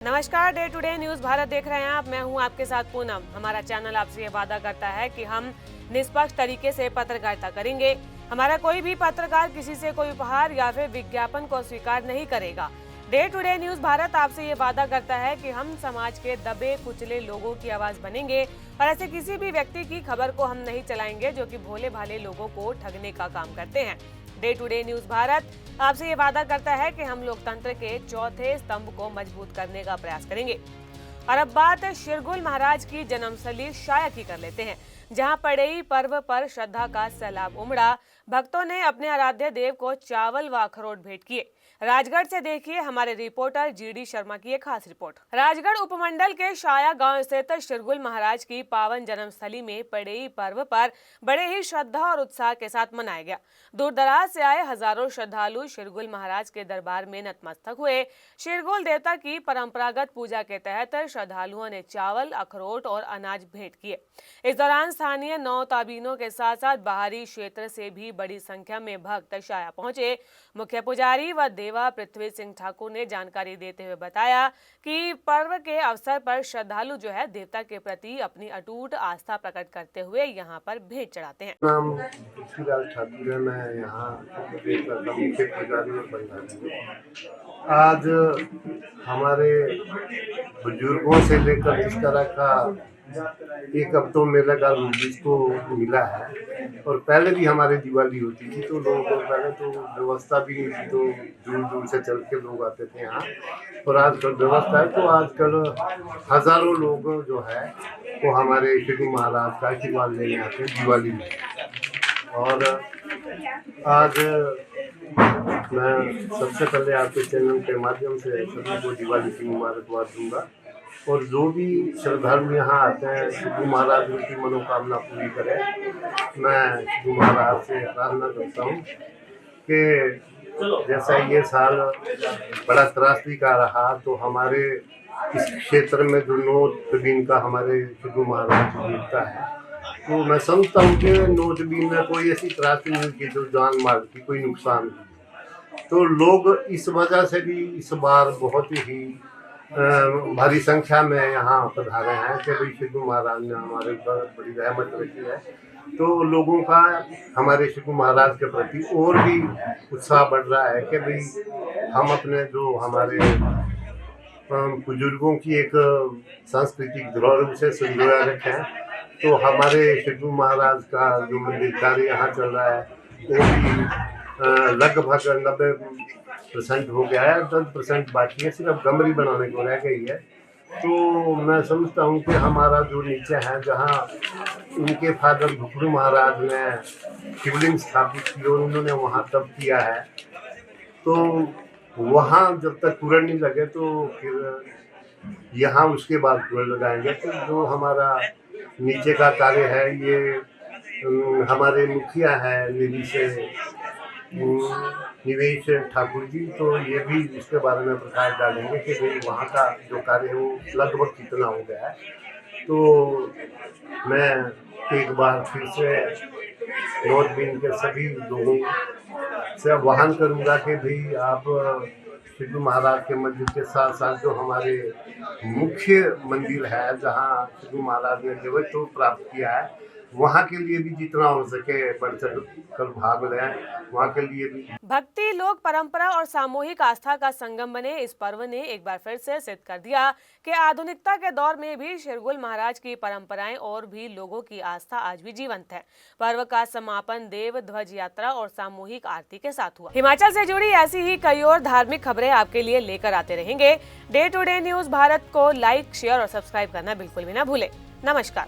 नमस्कार, day to day news Bharat देख रहे हैं आप। मैं हूं आपके साथ पूनम। हमारा चैनल आपसे ये वादा करता है कि हम निष्पक्ष तरीके से पत्रकारिता करेंगे। हमारा कोई भी पत्रकार किसी से कोई उपहार या फिर विज्ञापन को स्वीकार नहीं करेगा। Day to day news Bharat आपसे ये वादा करता है कि हम समाज के दबे कुचले लोगों की आवाज बनेंगे और ऐसे किसी भी व्यक्ति की खबर को हम नहीं चलाएंगे जो कि भोले भाले लोगों को ठगने का काम करते हैं। Day to day news Bharat आपसे ये वादा करता है कि हम लोकतंत्र के चौथे स्तंभ को मजबूत करने का प्रयास करेंगे। और अब बात शिरगुल महाराज की जन्मस्थली शाया की कर लेते हैं, जहां पड़ेई पर्व पर श्रद्धा का सैलाब उमड़ा। भक्तों ने अपने आराध्य देव को चावल व अखरोट भेंट किए। राजगढ़ से देखिए हमारे रिपोर्टर जीडी शर्मा की एक खास रिपोर्ट। राजगढ़ उपमंडल के शाया गांव स्थित शिरगुल महाराज की पावन जन्मस्थली में पड़ेई पर्व पर बड़े ही श्रद्धा और उत्साह के साथ मनाया गया। दूर दराज से आए हजारों श्रद्धालु शिरगुल महाराज के दरबार में नतमस्तक हुए। शिरगुल देवता की परंपरागत पूजा के तहत श्रद्धालुओं ने चावल, अखरोट और अनाज भेंट किए। इस दौरान स्थानीय नौ ताबीनों के साथ साथ बाहरी क्षेत्र से भी बड़ी संख्या में भक्त शाया पहुंचे। मुख्य पुजारी व देवा पृथ्वी सिंह ठाकुर ने जानकारी देते हुए बताया कि पर्व के अवसर पर श्रद्धालु जो है देवता के प्रति अपनी अटूट आस्था प्रकट करते हुए यहाँ पर भेंट चढ़ाते हैं। नाम पृथ्वीराज ठाकुर है। मैं यहाँ देवता का मुख्य पुजारी और प्रधान हूँ। आज हमारे बुजुर्गों से लेकर इस तरह का एक अब तो मेला का जिसको मिला है, और पहले भी हमारे दिवाली होती थी तो लोगों को पहले तो व्यवस्था भी नहीं थी, तो दूर दूर से चल के लोग आते थे यहाँ। और आजकल व्यवस्था है तो आजकल हजारों लोग जो है वो हमारे श्री महाराज का आशीर्वाद लेने आते हैं दिवाली में। और आज मैं सबसे पहले आपके चैनल के माध्यम से सभी को दिवाली की मुबारकबाद दूंगा। और जो भी श्रद्धालु यहाँ आते हैं शिव महाराज उनकी मनोकामना पूरी करें। मैं शिव महाराज से प्रार्थना करता हूँ कि जैसा ये साल बड़ा त्रासदी का रहा तो हमारे इस क्षेत्र में जो नोटबीन का हमारे शिव महाराज जीवता है, तो मैं समझता हूँ कि नोटबीन में कोई ऐसी त्रासदी नहीं की जो जान माल की कोई नुकसान हुई। तो लोग इस वजह से भी इस बार बहुत ही भारी संख्या में यहाँ पधारे हैं कि भाई शिव महाराज ने हमारे ऊपर बड़ी रहमत रखी है। तो लोगों का हमारे शिव महाराज के प्रति और भी उत्साह बढ़ रहा है कि भाई हम अपने जो हमारे बुजुर्गों की एक सांस्कृतिक धरोहर से संजोया रखें। तो हमारे शिव महाराज का जो मंदिर कार्य यहाँ चल रहा है वो भी लगभग 90% हो गया है, 10% बाकी है, सिर्फ गमरी बनाने को रह गई है। तो मैं समझता हूँ कि हमारा जो नीचे है जहाँ उनके फादर भुखरू महाराज ने शिवलिंग स्थापित की और उन्होंने वहाँ तप किया है, तो वहाँ जब तक कुरन नहीं लगे तो फिर यहाँ उसके बाद कुरन लगाएंगे। तो जो हमारा नीचे का कार्य है ये हमारे मुखिया है निवेश ठाकुर जी, तो ये भी इसके बारे में प्रकाश डालेंगे कि भाई वहाँ का जो कार्य है वो लगभग कितना हो गया है। तो मैं एक बार फिर से नोटबीन के सभी लोगों से आह्वान करूँगा कि भाई आप शिव महाराज के मंदिर के साथ साथ जो हमारे मुख्य मंदिर है जहाँ शिव महाराज ने देवत्व प्राप्त किया है वहाँ के लिए भी जितना हो सके बढ़ चढ़ कर भाग लें। वहाँ के लिए भी भक्ति, लोक परंपरा और सामूहिक आस्था का संगम बने इस पर्व ने एक बार फिर से सिद्ध कर दिया कि आधुनिकता के दौर में भी शिरगुल महाराज की परंपराएं और भी लोगों की आस्था आज भी जीवंत है। पर्व का समापन देव ध्वज यात्रा और सामूहिक आरती के साथ हुआ। हिमाचल से जुड़ी ऐसी ही कई और धार्मिक खबरें आपके लिए लेकर आते रहेंगे। Day to day news Bharat को लाइक, शेयर और सब्सक्राइब करना बिल्कुल भी ना भूले। नमस्कार।